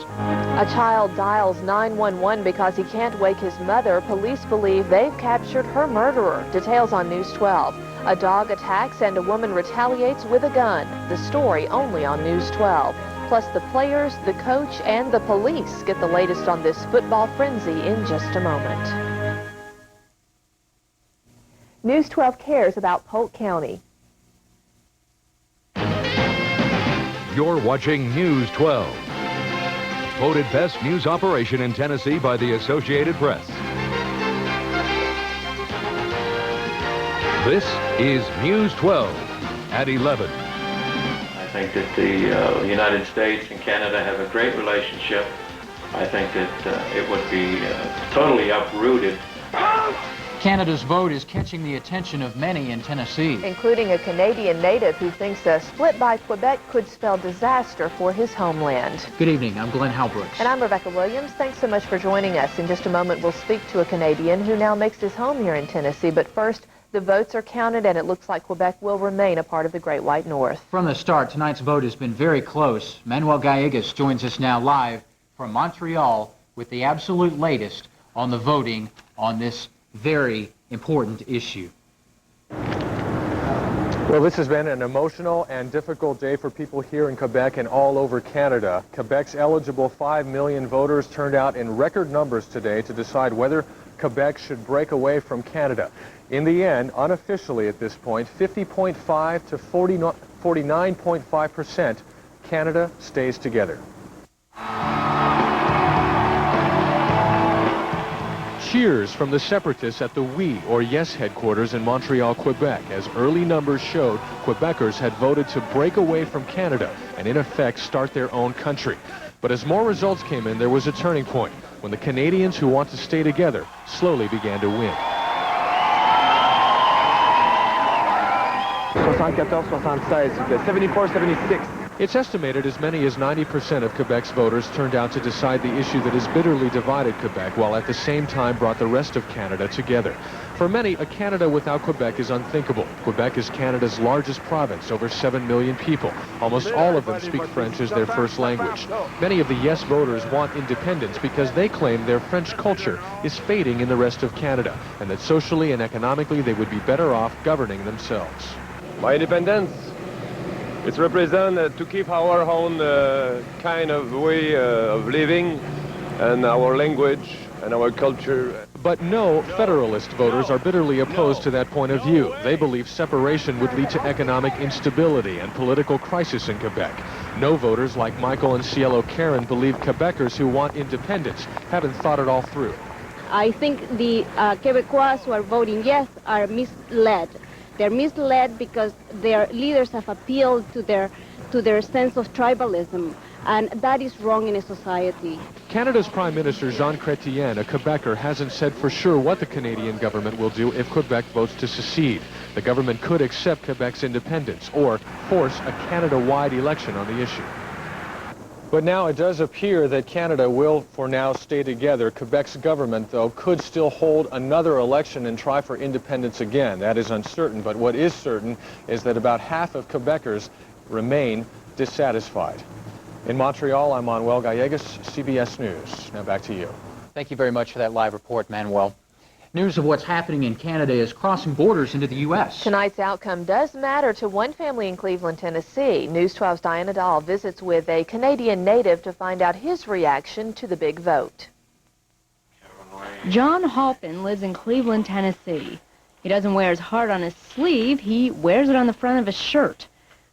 A child dials 911 because he can't wake his mother. Police believe they've captured her murderer. Details on News 12. A dog attacks and a woman retaliates with a gun. The story only on News 12. Plus the players, the coach, and the police get the latest on this football frenzy in just a moment. News 12 cares about Polk County. You're watching News 12. Voted best news operation in Tennessee by the Associated Press. This is News 12 at 11. I think that the United States and Canada have a great relationship. I think that it would be totally uprooted. Canada's vote is catching the attention of many in Tennessee, including a Canadian native who thinks a split by Quebec could spell disaster for his homeland. Good evening, I'm Glenn Halbrooks. And I'm Rebecca Williams. Thanks so much for joining us. In just a moment, we'll speak to a Canadian who now makes his home here in Tennessee. But first, the votes are counted, and it looks like Quebec will remain a part of the Great White North. From the start, tonight's vote has been very close. Manuel Gallegos joins us now live from Montreal with the absolute latest on the voting on this very important issue. Well, this has been an emotional and difficult day for people here in Quebec and all over Canada. Quebec's eligible 5 million voters turned out in record numbers today to decide whether Quebec should break away from Canada. In the end, unofficially at this point, 50.5 to 49.5%, Canada stays together. Cheers from the separatists at the Oui or Yes headquarters in Montreal, Quebec, as early numbers showed Quebecers had voted to break away from Canada and in effect start their own country. But as more results came in, there was a turning point when the Canadians who want to stay together slowly began to win. 74-76, 74-76. It's estimated as many as 90% of Quebec's voters turned out to decide the issue that has bitterly divided Quebec, while at the same time brought the rest of Canada together. For many, a Canada without Quebec is unthinkable. Quebec is Canada's largest province, over 7 million people. Almost all of them speak French as their first language. Many of the Yes voters want independence because they claim their French culture is fading in the rest of Canada, and that socially and economically they would be better off governing themselves. My independence, it represents to keep our own kind of way of living and our language and our culture. But no Federalist voters are bitterly opposed to that point of view. They believe separation would lead to economic instability and political crisis in Quebec. No voters like Michael and Cielo Karen believe Quebecers who want independence haven't thought it all through. I think the Quebecois who are voting yes are misled. They're misled because their leaders have appealed to their sense of tribalism, and that is wrong in a society. Canada's Prime Minister Jean Chrétien, a Quebecer, hasn't said for sure what the Canadian government will do if Quebec votes to secede. The government could accept Quebec's independence or force a Canada-wide election on the issue. But now it does appear that Canada will, for now, stay together. Quebec's government, though, could still hold another election and try for independence again. That is uncertain, but what is certain is that about half of Quebecers remain dissatisfied. In Montreal, I'm Manuel Gallegos, CBS News. Now back to you. Thank you very much for that live report, Manuel. News of what's happening in Canada is crossing borders into the U.S. Tonight's outcome does matter to one family in Cleveland, Tennessee. News 12's Diana Dahl visits with a Canadian native to find out his reaction to the big vote. John Halpin lives in Cleveland, Tennessee. He doesn't wear his heart on his sleeve, he wears it on the front of his shirt.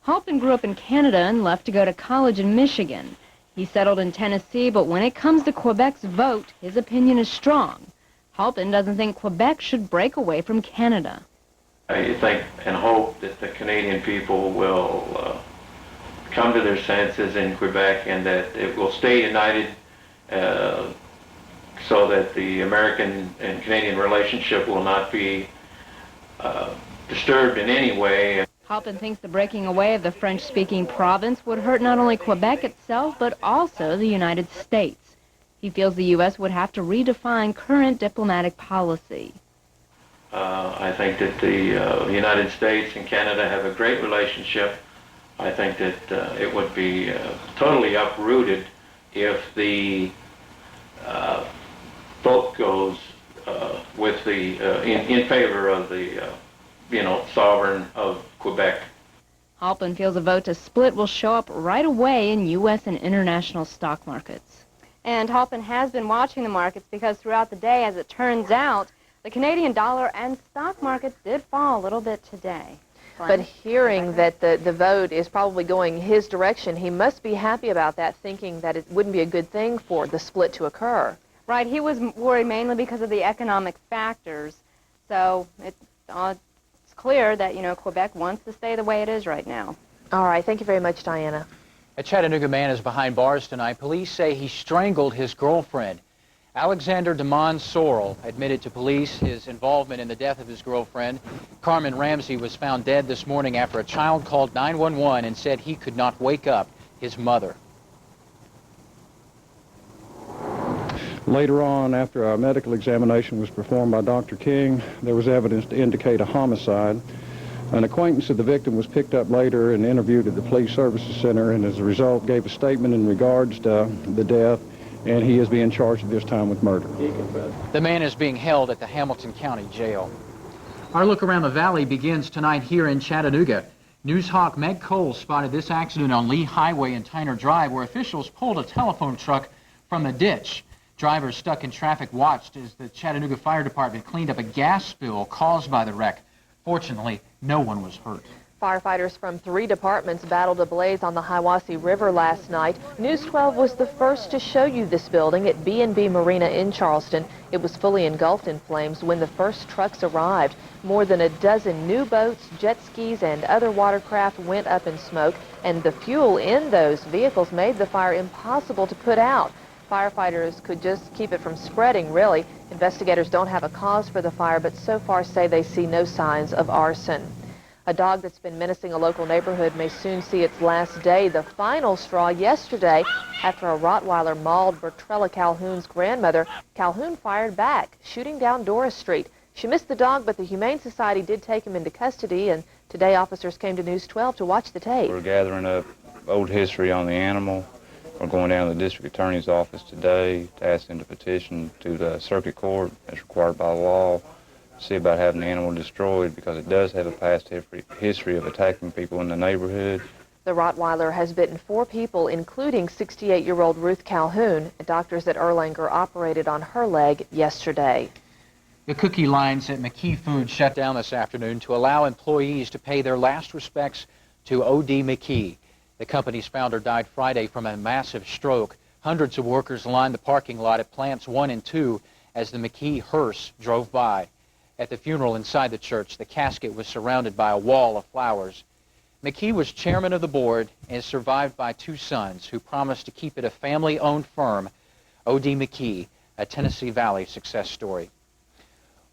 Halpin grew up in Canada and left to go to college in Michigan. He settled in Tennessee, but when it comes to Quebec's vote, his opinion is strong. Halpin doesn't think Quebec should break away from Canada. I think and hope that the Canadian people will come to their senses in Quebec and that it will stay united so that the American and Canadian relationship will not be disturbed in any way. Halpin thinks the breaking away of the French-speaking province would hurt not only Quebec itself, but also the United States. He feels the U.S. would have to redefine current diplomatic policy. I think that the United States and Canada have a great relationship. I think that it would be totally uprooted if the vote goes with the in favor of the sovereign of Quebec. Halpin feels a vote to split will show up right away in U.S. and international stock markets. And Halpin has been watching the markets because throughout the day, as it turns out, the Canadian dollar and stock markets did fall a little bit today. But hearing that the vote is probably going his direction, he must be happy about that, thinking that it wouldn't be a good thing for the split to occur. Right, he was worried mainly because of the economic factors. So it's clear that, Quebec wants to stay the way it is right now. All right, thank you very much, Diana. A Chattanooga man is behind bars tonight. Police say he strangled his girlfriend. Alexander DeMond Sorrell admitted to police his involvement in the death of his girlfriend. Carmen Ramsey was found dead this morning after a child called 911 and said he could not wake up his mother. Later on, after our medical examination was performed by Dr. King, there was evidence to indicate a homicide. An acquaintance of the victim was picked up later and interviewed at the Police Services Center, and as a result gave a statement in regards to the death, and he is being charged at this time with murder. The man is being held at the Hamilton County Jail. Our look around the valley begins tonight here in Chattanooga. News hawk Meg Cole spotted this accident on Lee Highway and Tyner Drive, where officials pulled a telephone truck from a ditch. Drivers stuck in traffic watched as the Chattanooga Fire Department cleaned up a gas spill caused by the wreck. Fortunately, no one was hurt. Firefighters from 3 departments battled a blaze on the Hiwassee River last night. News 12 was the first to show you this building at B&B Marina in Charleston. It was fully engulfed in flames when the first trucks arrived. More than a dozen new boats, jet skis, and other watercraft went up in smoke, and the fuel in those vehicles made the fire impossible to put out. Firefighters could just keep it from spreading, really. Investigators don't have a cause for the fire, but so far say they see no signs of arson. A dog that's been menacing a local neighborhood may soon see its last day. The final straw yesterday after a Rottweiler mauled Bertrella Calhoun's grandmother. Calhoun fired back, shooting down Doris Street. She missed the dog, but the Humane Society did take him into custody, and today officers came to News 12 to watch the tape. We're gathering up old history on the animal. We're going down to the district attorney's office today to ask them to petition to the circuit court as required by law, see about having the animal destroyed because it does have a past history of attacking people in the neighborhood. The Rottweiler has bitten 4 people, including 68-year-old Ruth Calhoun. Doctors at Erlanger operated on her leg yesterday. The cookie lines at McKee Foods shut down this afternoon to allow employees to pay their last respects to O.D. McKee. The company's founder died Friday from a massive stroke. Hundreds of workers lined the parking lot at plants 1 and 2 as the McKee hearse drove by. At the funeral inside the church, the casket was surrounded by a wall of flowers. McKee was chairman of the board and is survived by 2 sons who promised to keep it a family-owned firm. O.D. McKee, a Tennessee Valley success story.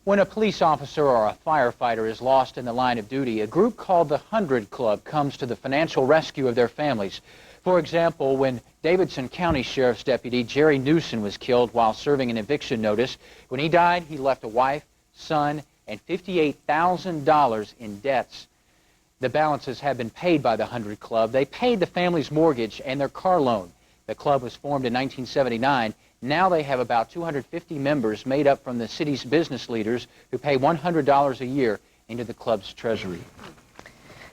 When a police officer or a firefighter is lost in the line of duty, a group called the 100 Club comes to the financial rescue of their families. For example, when Davidson County Sheriff's Deputy Jerry Newsom was killed while serving an eviction notice, when he died, he left a wife, son, and $58,000 in debts. The balances have been paid by the 100 Club. They paid the family's mortgage and their car loan. The club was formed in 1979. Now they have about 250 members made up from the city's business leaders who pay $100 a year into the club's treasury.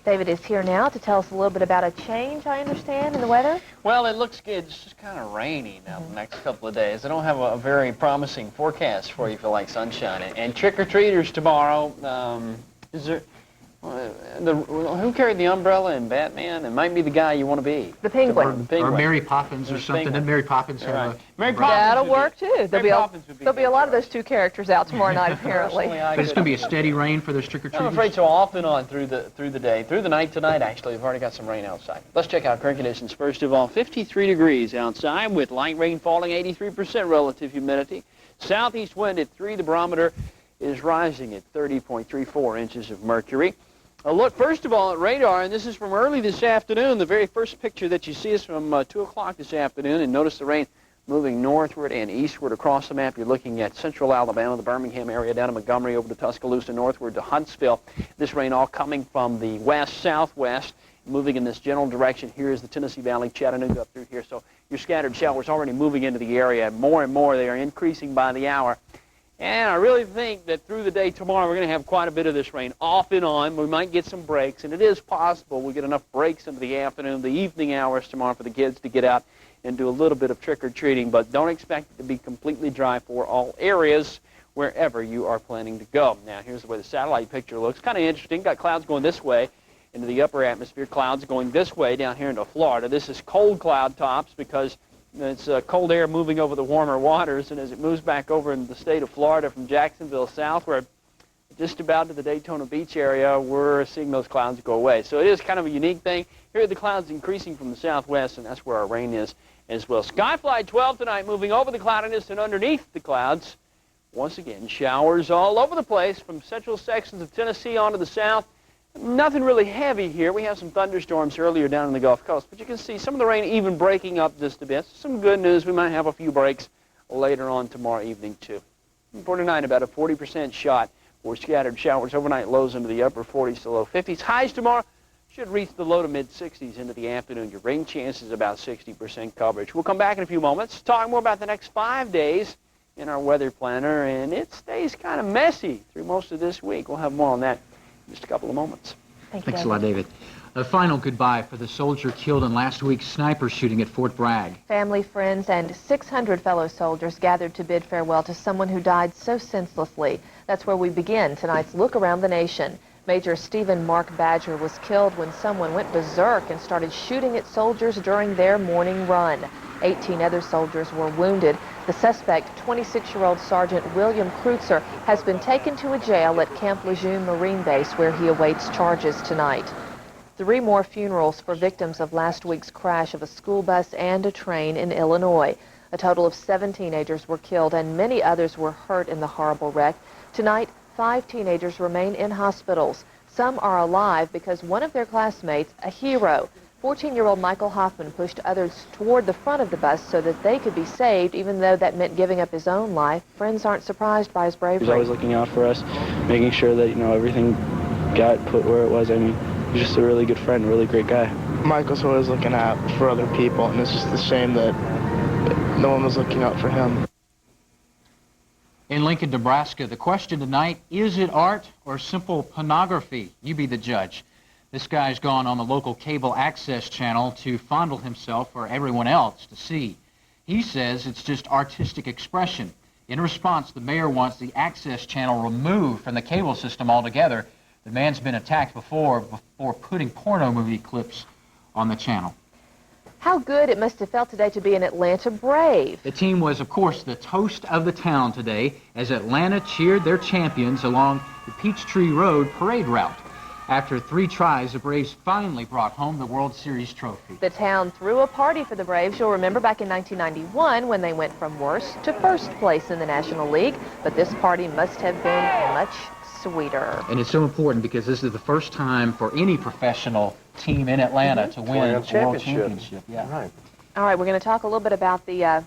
David is here now to tell us a little bit about a change, I understand, in the weather. Well, it looks good. It's just kind of rainy now the next couple of days. I don't have a very promising forecast for you for like sunshine. And trick-or-treaters tomorrow. Is there... who carried the umbrella in Batman? It might be the guy you want to be. The Penguin. The Penguin. Or Mary Poppins or something. Didn't Mary Poppins have a... Mary Poppins That'll work, too. There'll be a lot of those those 2 characters out tomorrow night, apparently. But it's going to be a steady rain for those trick-or-treaters? I'm afraid so, off and on through the day. Through the night tonight, actually. We've already got some rain outside. Let's check out current conditions. First of all, 53 degrees outside with light rain falling, 83% relative humidity. Southeast wind at 3. The barometer is rising at 30.34 inches of mercury. A look, first of all, at radar, and this is from early this afternoon. The very first picture that you see is from 2 o'clock this afternoon, and notice the rain moving northward and eastward across the map. You're looking at central Alabama, the Birmingham area, down to Montgomery, over to Tuscaloosa, northward to Huntsville. This rain all coming from the west-southwest, moving in this general direction. Here is the Tennessee Valley, Chattanooga up through here. So your scattered showers already moving into the area. More and more, they are increasing by the hour. And I really think that through the day tomorrow, we're going to have quite a bit of this rain off and on. We might get some breaks, and it is possible we'll get enough breaks into the afternoon, the evening hours tomorrow for the kids to get out and do a little bit of trick-or-treating. But don't expect it to be completely dry for all areas wherever you are planning to go. Now, here's the way the satellite picture looks. Kind of interesting. Got clouds going this way into the upper atmosphere, clouds going this way down here into Florida. This is cold cloud tops because it's cold air moving over the warmer waters, and as it moves back over into the state of Florida from Jacksonville southward, just about to the Daytona Beach area, we're seeing those clouds go away. So it is kind of a unique thing. Here are the clouds increasing from the southwest, and that's where our rain is as well. Skyfly 12 tonight, moving over the cloudiness and underneath the clouds. Once again, showers all over the place from central sections of Tennessee onto the south. Nothing really heavy here. We have some thunderstorms earlier down in the Gulf Coast, but you can see some of the rain even breaking up just a bit. Some good news. We might have a few breaks later on tomorrow evening, too. For tonight, about a 40% shot for scattered showers. Overnight lows into the upper 40s to low 50s. Highs tomorrow should reach the low to mid-60s into the afternoon. Your rain chance is about 60% coverage. We'll come back in a few moments, talk more about the next 5 days in our weather planner, and it stays kind of messy through most of this week. We'll have more on that in just a couple of moments. Thanks a lot, David. A final goodbye for the soldier killed in last week's sniper shooting at Fort Bragg. Family, friends, and 600 fellow soldiers gathered to bid farewell to someone who died so senselessly. That's where we begin tonight's look around the nation. Major Stephen Mark Badger was killed when someone went berserk and started shooting at soldiers during their morning run. 18 other soldiers were wounded. The suspect, 26-year-old Sergeant William Kreutzer, has been taken to a jail at Camp Lejeune Marine Base where he awaits charges tonight. 3 more funerals for victims of last week's crash of a school bus and a train in Illinois. A total of 7 teenagers were killed and many others were hurt in the horrible wreck. Tonight, 5 teenagers remain in hospitals. Some are alive because one of their classmates, a hero, 14-year-old Michael Hoffman, pushed others toward the front of the bus so that they could be saved, even though that meant giving up his own life. Friends aren't surprised by his bravery. He was always looking out for us, making sure that, everything got put where it was. I mean, he's just a really good friend, a really great guy. Michael's always looking out for other people, and it's just a shame that no one was looking out for him. In Lincoln, Nebraska, the question tonight, is it art or simple pornography? You be the judge. This guy's gone on the local cable access channel to fondle himself for everyone else to see. He says it's just artistic expression. In response, the mayor wants the access channel removed from the cable system altogether. The man's been attacked before putting porno movie clips on the channel. How good it must have felt today to be an Atlanta Brave. The team was, of course, the toast of the town today as Atlanta cheered their champions along the Peachtree Road parade route. After 3 tries, the Braves finally brought home the World Series trophy. The town threw a party for the Braves. You'll remember back in 1991 when they went from worst to first place in the National League. But this party must have been much sweeter. And it's so important because this is the first time for any professional team in Atlanta to win a World Championship. Yeah. Right. All right, we're going to talk a little bit about the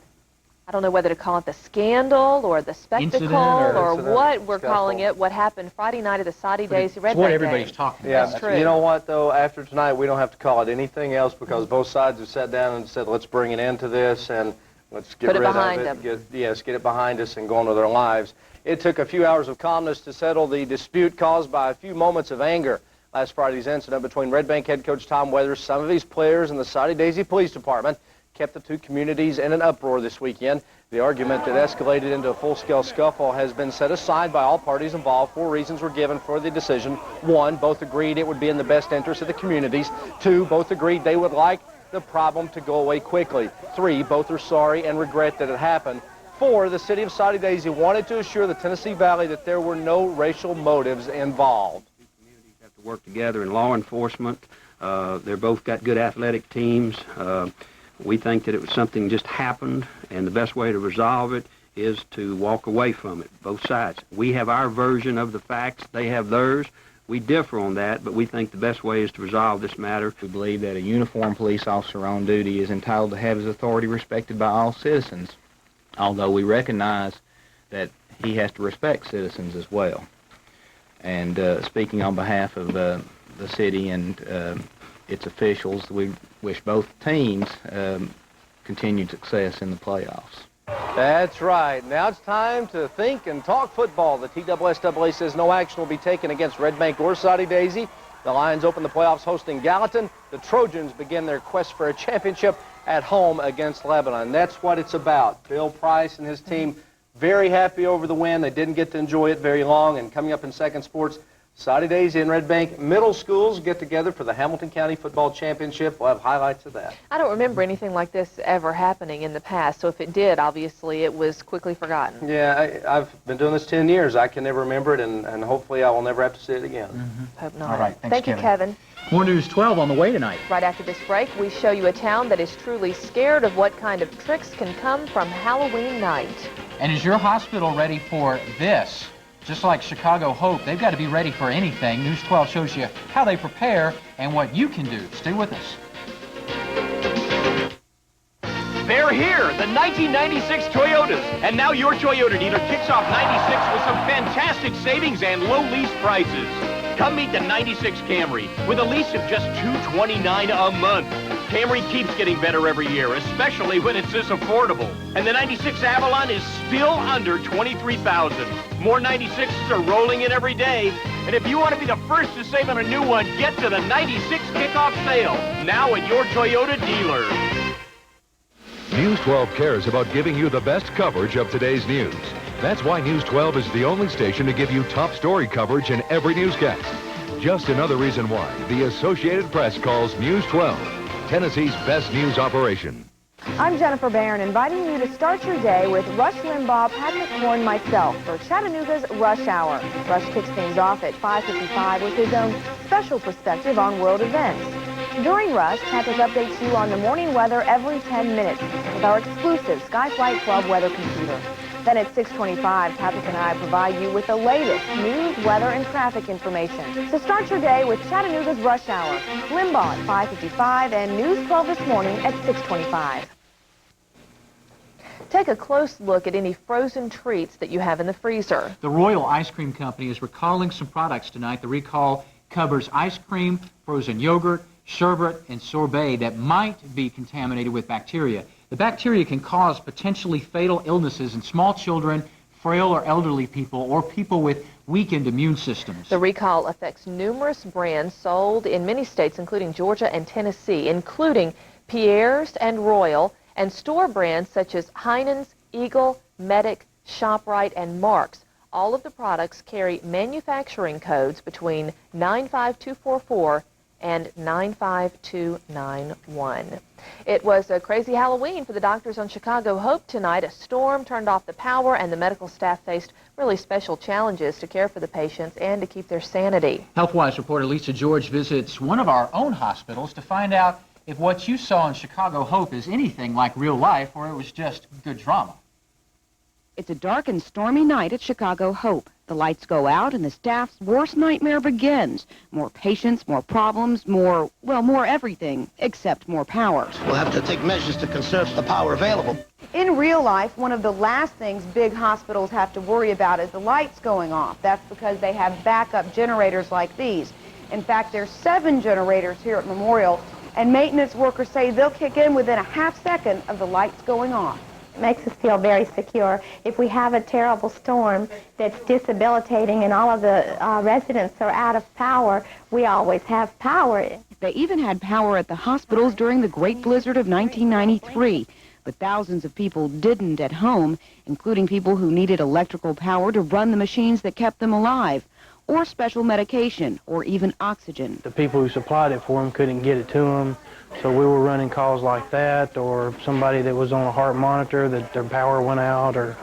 I don't know whether to call it the scandal or the spectacle or what we're calling it, what happened Friday night at the Saudi Daisy Red Bank. It's what everybody's talking about. That's true. You know what, though? After tonight, we don't have to call it anything else because both sides have sat down and said, let's bring an end to this and let's get rid of it. Get it behind us and go on with our lives. It took a few hours of calmness to settle the dispute caused by a few moments of anger. Last Friday's incident between Red Bank head coach Tom Weathers, some of his players, and the Saudi Daisy Police Department kept the 2 communities in an uproar this weekend. The argument that escalated into a full-scale scuffle has been set aside by all parties involved. 4 reasons were given for the decision. 1, both agreed it would be in the best interest of the communities. 2, both agreed they would like the problem to go away quickly. 3, both are sorry and regret that it happened. 4, the city of Saudi Daisy wanted to assure the Tennessee Valley that there were no racial motives involved. Communities have to work together in law enforcement. They're both got good athletic teams. We think that it was something just happened, and the best way to resolve it is to walk away from it, both sides. We have our version of the facts. They have theirs. We differ on that, but we think the best way is to resolve this matter. We believe that a uniformed police officer on duty is entitled to have his authority respected by all citizens, although we recognize that he has to respect citizens as well. And speaking on behalf of the city and its officials. We wish both teams continued success in the playoffs. That's right. Now it's time to think and talk football. The TSSAA says no action will be taken against Red Bank or Saudi Daisy. The Lions open the playoffs hosting Gallatin. The Trojans begin their quest for a championship at home against Lebanon. That's what it's about. Bill Price and his team very happy over the win. They didn't get to enjoy it very long. And coming up in Second Sports, Saudi Daisy and Red Bank middle schools get together for the Hamilton County Football Championship. We'll have highlights of that. I don't remember anything like this ever happening in the past, so if it did, obviously it was quickly forgotten. Yeah, I've been doing this 10 years. I can never remember it, and hopefully I will never have to see it again. Hope not. All right, thanks, Thank you, Kevin. More News 12 on the way tonight. Right after this break, we show you a town that is truly scared of what kind of tricks can come from Halloween night. And is your hospital ready for this? Just like Chicago Hope, they've got to be ready for anything. News 12 shows you how they prepare and what you can do. Stay with us. They're here, the 1996 Toyotas. And now your Toyota dealer kicks off 96 with some fantastic savings and low lease prices. Come meet the 96 Camry with a lease of just $229 a month. Camry keeps getting better every year, especially when it's this affordable. And the 96 Avalon is still under $23,000. More 96s are rolling in every day. And if you want to be the first to save on a new one, get to the 96 kickoff sale, now at your Toyota dealer. News 12 cares about giving you the best coverage of today's news. That's why News 12 is the only station to give you top story coverage in every newscast. Just another reason why the Associated Press calls News 12 Tennessee's best news operation. I'm Jennifer Barron, inviting you to start your day with Rush Limbaugh, Pat McCorn, myself for Chattanooga's Rush Hour. Rush kicks things off at 5:55 with his own special perspective on world events. During Rush, Pat updates you on the morning weather every 10 minutes with our exclusive Skyflight Club weather computer. Then at 6:25, Patrick and I provide you with the latest news, weather, and traffic information. So start your day with Chattanooga's Rush Hour. Limbaugh at 5:55 and News 12 this morning at 6:25. Take a close look at any frozen treats that you have in the freezer. The Royal Ice Cream Company is recalling some products tonight. The recall covers ice cream, frozen yogurt, sherbet, and sorbet that might be contaminated with bacteria. The bacteria can cause potentially fatal illnesses in small children, frail or elderly people, or people with weakened immune systems. The recall affects numerous brands sold in many states, including Georgia and Tennessee, including Pierre's and Royal, and store brands such as Heinen's, Eagle, Medic, ShopRite, and Mark's. All of the products carry manufacturing codes between 95244 and 95291. It was a crazy Halloween for the doctors on Chicago Hope tonight. A storm turned off the power, and the medical staff faced really special challenges to care for the patients and to keep their sanity. HealthWise reporter Lisa George visits one of our own hospitals to find out if what you saw in Chicago Hope is anything like real life or it was just good drama. It's a dark and stormy night at Chicago Hope. The lights go out and the staff's worst nightmare begins. More patients, more problems, more everything, except more power. We'll have to take measures to conserve the power available. In real life, one of the last things big hospitals have to worry about is the lights going off. That's because they have backup generators like these. In fact, there's 7 generators here at Memorial, and maintenance workers say they'll kick in within a half second of the lights going off. It makes us feel very secure. If we have a terrible storm that's disabilitating and all of the residents are out of power, we always have power. They even had power at the hospitals during the Great Blizzard of 1993. But thousands of people didn't at home, including people who needed electrical power to run the machines that kept them alive, or special medication, or even oxygen. The people who supplied it for them couldn't get it to them, so we were running calls like that, or somebody that was on a heart monitor that their power went out, or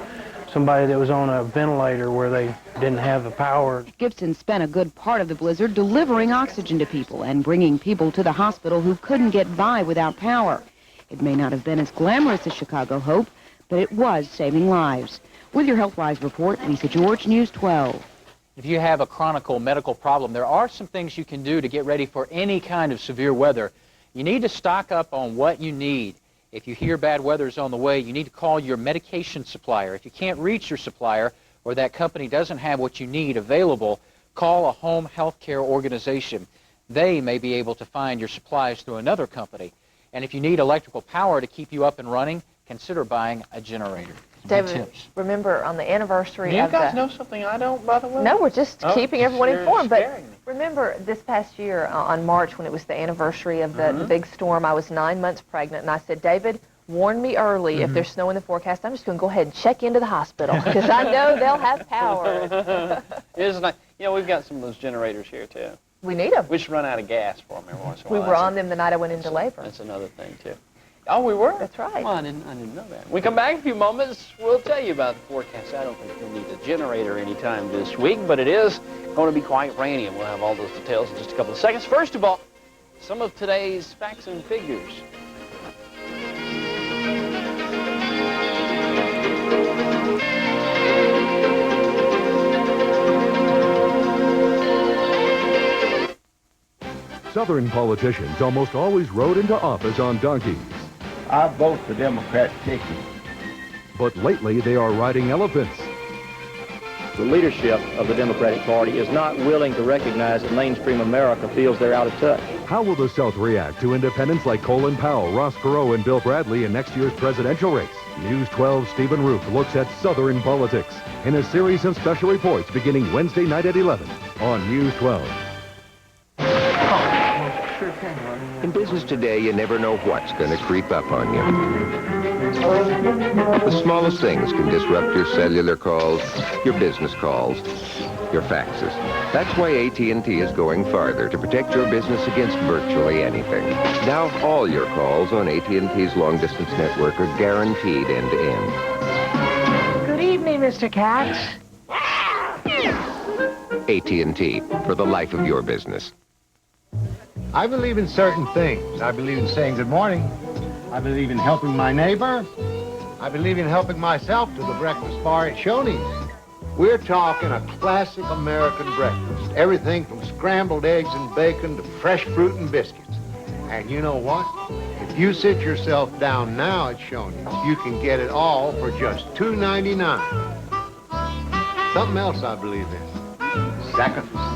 somebody that was on a ventilator where they didn't have the power. Gibson spent a good part of the blizzard delivering oxygen to people and bringing people to the hospital who couldn't get by without power. It may not have been as glamorous as Chicago Hope, but it was saving lives. With your HealthWise report, Lisa George, News 12. If you have a chronic medical problem, there are some things you can do to get ready for any kind of severe weather. You need to stock up on what you need. If you hear bad weather is on the way, you need to call your medication supplier. If you can't reach your supplier or that company doesn't have what you need available, call a home health care organization. they may be able to find your supplies through another company. And if you need electrical power to keep you up and running, consider buying a generator. David, remember on the anniversary Do you of guys know something I don't, by the way? No, we're just keeping everyone informed. But scaring me. remember this past year on March when it was the anniversary of the big storm, I was 9 months pregnant, and I said, David, warn me early if there's snow in the forecast. I'm just going to go ahead and check into the hospital because I know they'll have power. Isn't it? You know, we've got some of those generators here, too. We need them. We should run out of gas for them every once in a We while. were on them the night I went into labor. That's another thing, too. Oh, we were? That's right. Well, I didn't know that. When we come back in a few moments, we'll tell you about the forecast. I don't think you'll need a generator anytime this week, but it is going to be quite rainy, and we'll have all those details in just a couple of seconds. First of all, some of today's facts and figures. Southern politicians almost always rode into office on donkeys. I vote the Democrat ticket. But lately they are riding elephants. The leadership of the Democratic Party is not willing to recognize that mainstream America feels they're out of touch. How will the South react to independents like Colin Powell, Ross Perot, and Bill Bradley in next year's presidential race? News 12's Stephen Roop looks at Southern politics in a series of special reports beginning Wednesday night at 11 on News 12. In business today, you never know what's going to creep up on you. The smallest things can disrupt your cellular calls, your business calls, your faxes. That's why AT&T is going farther to protect your business against virtually anything. Now all your calls on AT&T's long-distance network are guaranteed end-to-end. Good evening, Mr. Katz. AT&T, for the life of your business. I believe in certain things. I believe in saying good morning. I believe in helping my neighbor. I believe in helping myself to the breakfast bar at Shoney's. We're talking a classic American breakfast. Everything from scrambled eggs and bacon to fresh fruit and biscuits. And you know what? If you sit yourself down now at Shoney's, you can get it all for just $2.99. Something else I believe in. Sacrifice.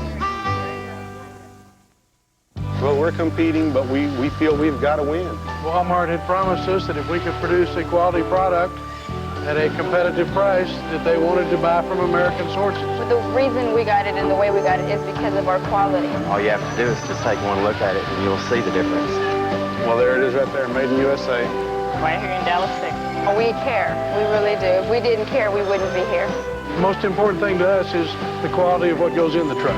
Well, we're competing, but we feel we've got to win. Walmart had promised us that if we could produce a quality product at a competitive price, that they wanted to buy from American sources. But the reason we got it and the way we got it is because of our quality. All you have to do is just take one look at it and you'll see the difference. Well, there it is right there, made in USA. Right here in Dallas, Texas. We care. We really do. If we didn't care, we wouldn't be here. The most important thing to us is the quality of what goes in the truck.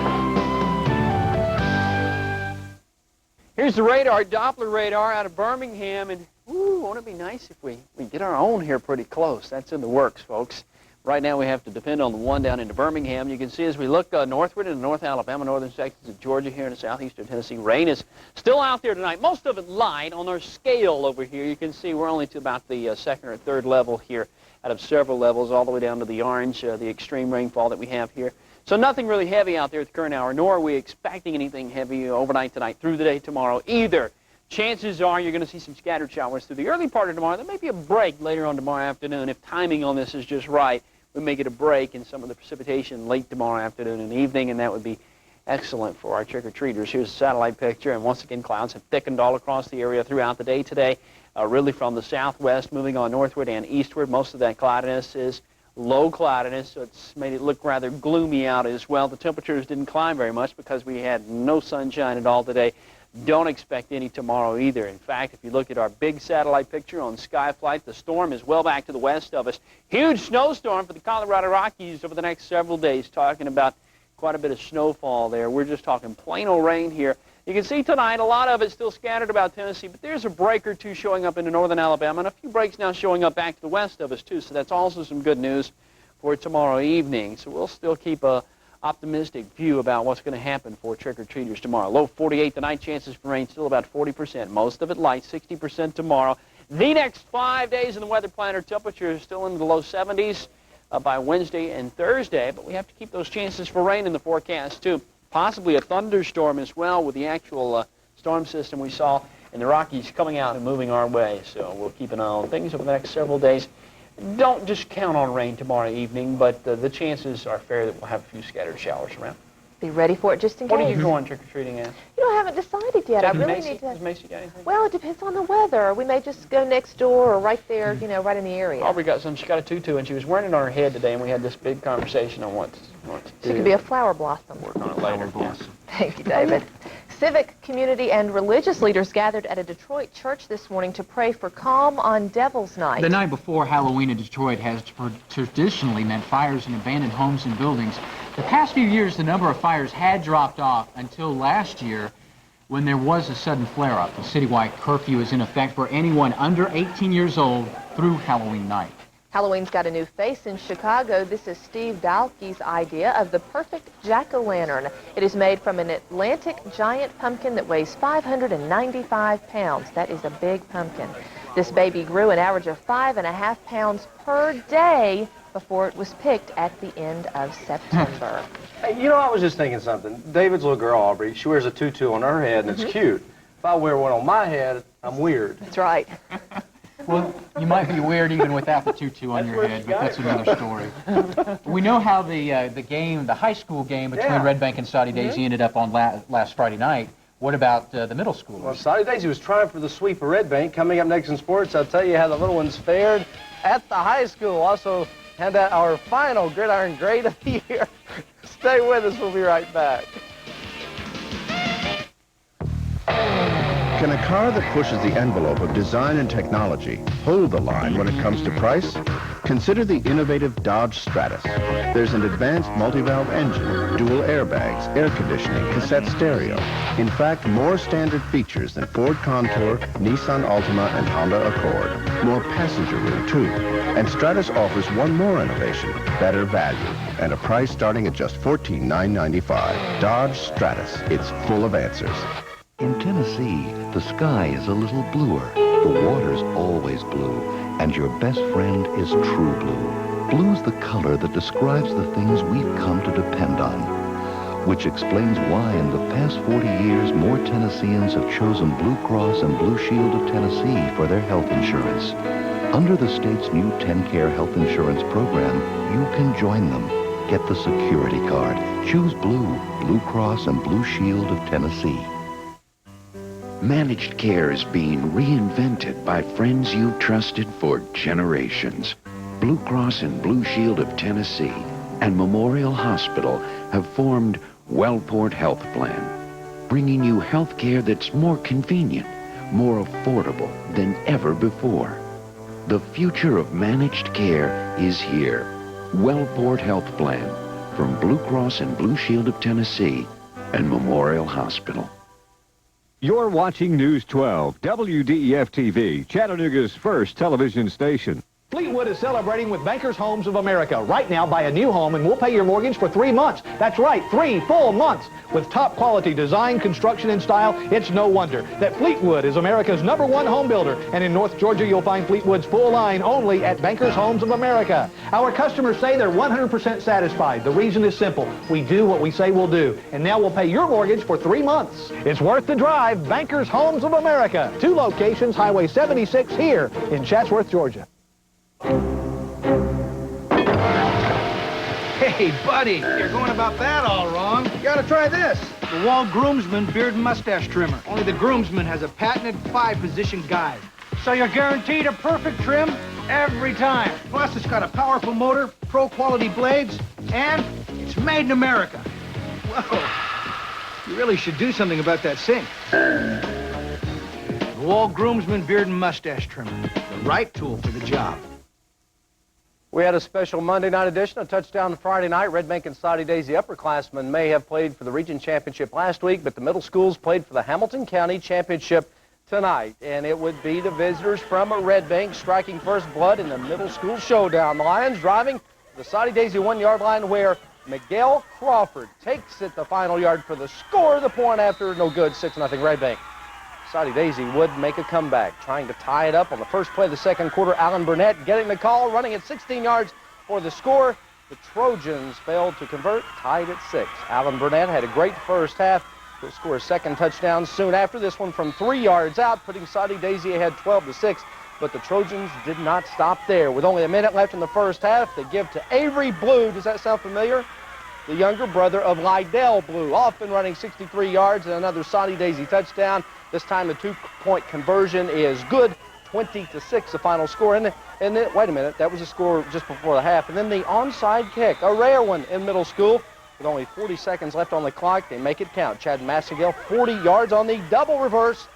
Here's the radar, Doppler radar out of Birmingham, and won't it be nice if we get our own here pretty close? That's in the works, folks. Right now we have to depend on the one down into Birmingham. You can see as we look northward into North Alabama, northern sections of Georgia, here in southeastern Tennessee, rain is still out there tonight. Most of it light. On our scale over here, you can see we're only to about the second or third level here out of several levels, all the way down to the orange, the extreme rainfall that we have here. So nothing really heavy out there at the current hour, nor are we expecting anything heavy overnight tonight, through the day tomorrow either. Chances are you're going to see some scattered showers through the early part of tomorrow. There may be a break later on tomorrow afternoon. If timing on this is just right, we may get a break in some of the precipitation late tomorrow afternoon and evening, and that would be excellent for our trick-or-treaters. Here's a satellite picture, and once again, clouds have thickened all across the area throughout the day today, really from the southwest, moving on northward and eastward. Most of that cloudiness is low cloudiness, so it's made it look rather gloomy out as well. The temperatures didn't climb very much because we had no sunshine at all today. Don't expect any tomorrow either. In fact, if you look at our big satellite picture on Skyflight, the storm is well back to the west of us. Huge snowstorm for the Colorado Rockies over the next several days, talking about quite a bit of snowfall there. We're just talking plain old rain here. You can see tonight a lot of it still scattered about Tennessee, but there's a break or two showing up into northern Alabama, and a few breaks now showing up back to the west of us too, so that's also some good news for tomorrow evening. So we'll still keep a optimistic view about what's going to happen for trick-or-treaters tomorrow. Low 48 tonight, chances for rain still about 40%. Most of it light, 60% tomorrow. The next 5 days in the weather planner, temperatures still into the low 70s by Wednesday and Thursday, but we have to keep those chances for rain in the forecast too. Possibly a thunderstorm as well with the actual storm system we saw in the Rockies coming out and moving our way. So we'll keep an eye on things over the next several days. Don't just count on rain tomorrow evening, but the chances are fair that we'll have a few scattered showers around. Be ready for it just in case. What are you going trick-or-treating at? You know, I haven't decided yet. I really need to... Does Macy got anything? Well, it depends on the weather. We may just go next door or right there, you know, right in the area. Aubrey got some. She got a tutu, and she was wearing it on her head today, and we had this big conversation on what to do. She could be a flower blossom. Work on it later. Thank you, David. Civic, community, and religious leaders gathered at a Detroit church this morning to pray for calm on Devil's Night. The night before Halloween in Detroit has traditionally meant fires in abandoned homes and buildings. The past few years, the number of fires had dropped off until last year when there was a sudden flare-up. A citywide curfew is in effect for anyone under 18 years old through Halloween night. Halloween's got a new face in Chicago. This is Steve Dahlke's idea of the perfect jack-o'-lantern. It is made from an Atlantic giant pumpkin that weighs 595 pounds. That is a big pumpkin. This baby grew an average of 5.5 pounds per day before it was picked at the end of September. Hey, you know, I was just thinking something. David's little girl, Aubrey, she wears a tutu on her head, and it's cute. If I wear one on my head, I'm weird. That's right. Well, you might be weird even without the tutu on your head, but that's another story. We know how the high school game between Red Bank and Saudi Daisy ended up on last Friday night. What about the middle schoolers? Well, Saudi Daisy was trying for the sweep of Red Bank. Coming up next in sports, I'll tell you how the little ones fared at the high school. Also, hand out our final Gridiron Grade of the year. Stay with us. We'll be right back. Can a car that pushes the envelope of design and technology hold the line when it comes to price? Consider the innovative Dodge Stratus. There's an advanced multi-valve engine, dual airbags, air conditioning, cassette stereo. In fact, more standard features than Ford Contour, Nissan Altima, and Honda Accord. More passenger room, too. And Stratus offers one more innovation, better value, and a price starting at just $14,995. Dodge Stratus. It's full of answers. In Tennessee, the sky is a little bluer, the water's always blue, and your best friend is true blue. Blue's the color that describes the things we've come to depend on, which explains why in the past 40 years more Tennesseans have chosen Blue Cross and Blue Shield of Tennessee for their health insurance. Under the state's new TennCare health insurance program, you can join them. Get the security card. Choose Blue, Blue Cross and Blue Shield of Tennessee. Managed care is being reinvented by friends you've trusted for generations. Blue Cross and Blue Shield of Tennessee and Memorial Hospital have formed Wellport Health Plan, bringing you health care that's more convenient, more affordable than ever before. The future of managed care is here. Wellport Health Plan from Blue Cross and Blue Shield of Tennessee and Memorial Hospital. You're watching News 12, WDEF TV, Chattanooga's first television station. Fleetwood is celebrating with Bankers Homes of America. Right now, buy a new home and we'll pay your mortgage for 3 months. That's right, 3 full months. With top quality design, construction, and style, it's no wonder that Fleetwood is America's #1 home builder. And in North Georgia, you'll find Fleetwood's full line only at Bankers Homes of America. Our customers say they're 100% satisfied. The reason is simple. We do what we say we'll do. And now we'll pay your mortgage for 3 months. It's worth the drive. Bankers Homes of America. 2 locations, Highway 76 here in Chatsworth, Georgia. Hey, buddy, you're going about that all wrong. You gotta try this. The Wall Groomsman Beard and Mustache Trimmer. Only the groomsman has a patented 5-position guide. So you're guaranteed a perfect trim every time. Plus, it's got a powerful motor, pro-quality blades, and it's made in America. Whoa, you really should do something about that sink. The Wall Groomsman Beard and Mustache Trimmer. The right tool for the job. We had a special Monday night edition, a touchdown Friday night. Red Bank and Saudi Daisy upperclassmen may have played for the region championship last week, but the middle schools played for the Hamilton County championship tonight. And it would be the visitors from Red Bank striking first blood in the middle school showdown. The Lions driving the Saudi Daisy 1-yard line where Miguel Crawford takes it the final yard for the score. The point after, no good, 6-0 Red Bank. Saudi Daisy would make a comeback, trying to tie it up on the first play of the second quarter. Alan Burnett getting the call, running at 16 yards for the score. The Trojans failed to convert, tied at 6. Alan Burnett had a great first half. He'll score a second touchdown soon after this one from 3 yards out, putting Saudi Daisy ahead 12-6. But the Trojans did not stop there. With only a minute left in the first half, they give to Avery Blue. Does that sound familiar? the younger brother of Lydell Blue. Off and running 63 yards and another Soddy Daisy touchdown. This time the two-point conversion is good. 20-6 the final score. And then, wait a minute, that was the score just before the half. And then the onside kick, a rare one in middle school. With only 40 seconds left on the clock, they make it count. Chad Massengale, 40 yards on the double reverse.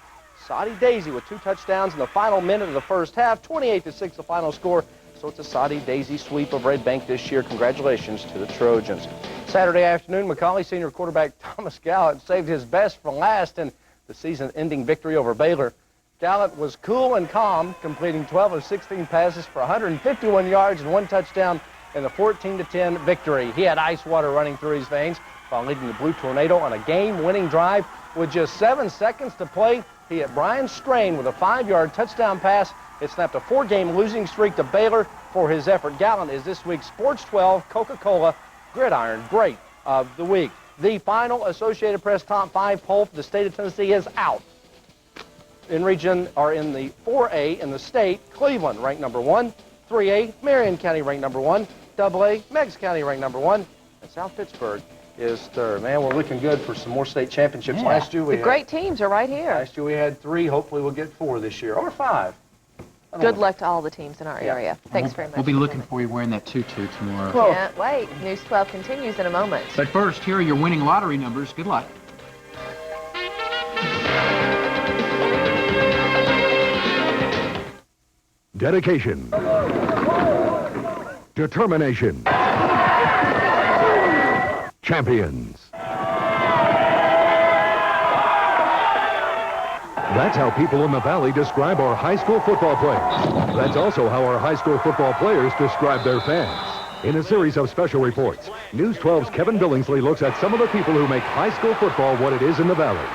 Soddy Daisy with 2 touchdowns in the final minute of the first half. 28-6 the final score. So it's a Soddy Daisy sweep of Red Bank this year. Congratulations to the Trojans. Saturday afternoon, McCallie senior quarterback Thomas Gallant saved his best for last in the season-ending victory over Baylor. Gallant was cool and calm, completing 12 of 16 passes for 151 yards and 1 touchdown in the 14-10 victory. He had ice water running through his veins while leading the Blue Tornado on a game-winning drive. With just 7 seconds to play, he hit Brian Strain with a 5-yard touchdown pass. It snapped a 4-game losing streak to Baylor for his effort. Gallant is this week's Sports 12 Coca-Cola Gridiron Great of the Week. The final Associated Press Top 5 poll for the state of Tennessee is out. In region are in the 4A in the state. Cleveland ranked number 1. 3A, Marion County ranked number 1. AA, Meigs County ranked number 1. And South Pittsburgh is third. Man, we're looking good for some more state championships. Yeah. Last year we the great teams are right here. Last year we had 3. Hopefully we'll get 4 this year, or 5. Good luck to all the teams in our area. Thanks very much. We'll be looking for you wearing that tutu tomorrow. Can't wait. News 12 continues in a moment. But first, here are your winning lottery numbers. Good luck. Dedication. Determination. Champions. That's how people in the Valley describe our high school football players. That's also how our high school football players describe their fans. In a series of special reports, News 12's Kevin Billingsley looks at some of the people who make high school football what it is in the Valley.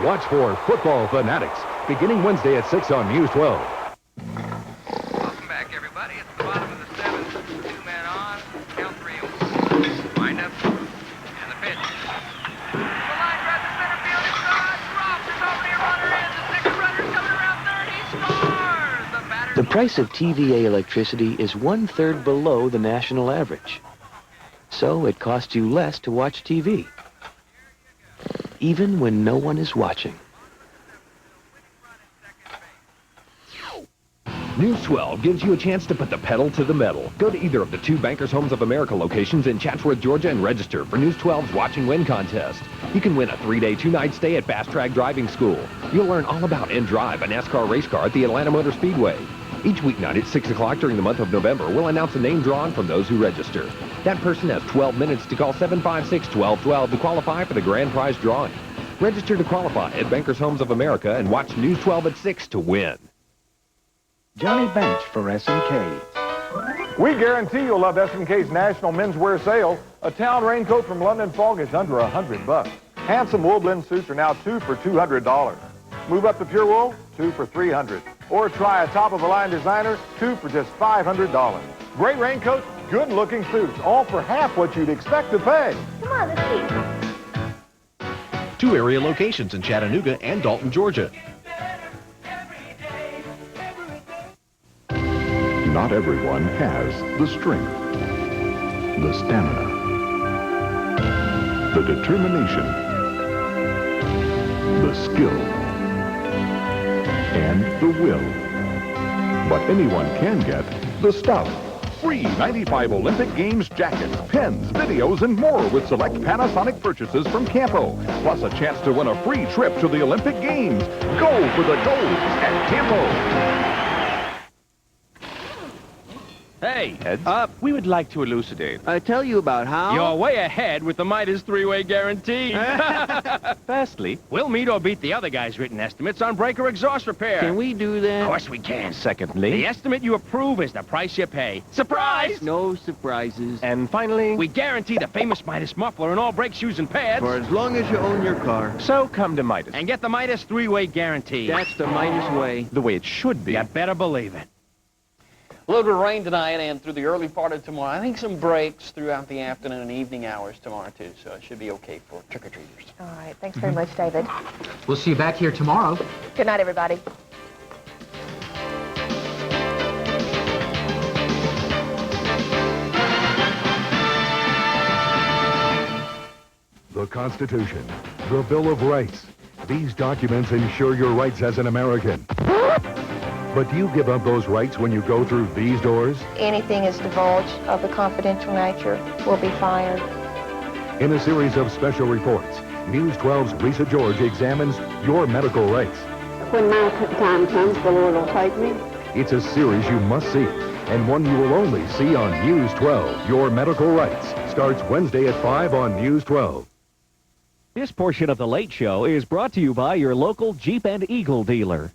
Watch for Football Fanatics, beginning Wednesday at 6 on News 12. Welcome back, everybody. It's the bottom of the 7th. 2 men on. Count 3. Wind up. And the pitch. The line drive to center field. It's gone. Dropped. There's only a runner in. The 6th runner's coming around third. He scores. The batter. The price of TVA electricity is 1/3 below the national average. So it costs you less to watch TV, even when no one is watching. News 12 gives you a chance to put the pedal to the metal. Go to either of the 2 Bankers Homes of America locations in Chatsworth, Georgia, and register for News 12's Watch and Win contest. You can win a 3-day, 2-night stay at Fast Track Driving School. You'll learn all about N-Drive, a NASCAR race car at the Atlanta Motor Speedway. Each weeknight at 6 o'clock during the month of November, we'll announce a name drawn from those who register. That person has 12 minutes to call 756-1212 to qualify for the grand prize drawing. Register to qualify at Bankers Homes of America and watch News 12 at 6 to win. Johnny Bench for S&K. We guarantee you'll love S&K's National Menswear Sale. A town raincoat from London Fog is under $100. Handsome wool blend suits are now 2 for $200. Move up to pure wool, 2 for $300. Or try a top-of-the-line designer, 2 for just $500. Great raincoats, good-looking suits, all for half what you'd expect to pay. Come on, let's see. 2 area locations in Chattanooga and Dalton, Georgia. Not everyone has the strength, the stamina, the determination, the skill, and the will. But anyone can get the stuff. Free 95 Olympic Games jackets, pens, videos, and more with select Panasonic purchases from Campo. Plus a chance to win a free trip to the Olympic Games. Go for the gold at Campo. Hey, we would like to elucidate. Tell you about how? You're way ahead with the Midas 3-way guarantee. Firstly, we'll meet or beat the other guy's written estimates on breaker exhaust repair. Can we do that? Of course we can. Secondly, the estimate you approve is the price you pay. Surprise! No surprises. And finally, we guarantee the famous Midas muffler and all brake shoes and pads. For as long as you own your car. So come to Midas. And get the Midas 3-way guarantee. That's the Midas way. The way it should be. You better believe it. A little bit of rain tonight and through the early part of tomorrow. I think some breaks throughout the afternoon and evening hours tomorrow, too. So it should be okay for trick-or-treaters. All right. Thanks very much, David. We'll see you back here tomorrow. Good night, everybody. The Constitution, the Bill of Rights. These documents ensure your rights as an American. But do you give up those rights when you go through these doors? Anything is divulged of a confidential nature will be fired. In a series of special reports, News 12's Lisa George examines your medical rights. When my time comes, the Lord will take me. It's a series you must see, and one you will only see on News 12. Your Medical Rights starts Wednesday at 5 on News 12. This portion of The Late Show is brought to you by your local Jeep and Eagle dealer.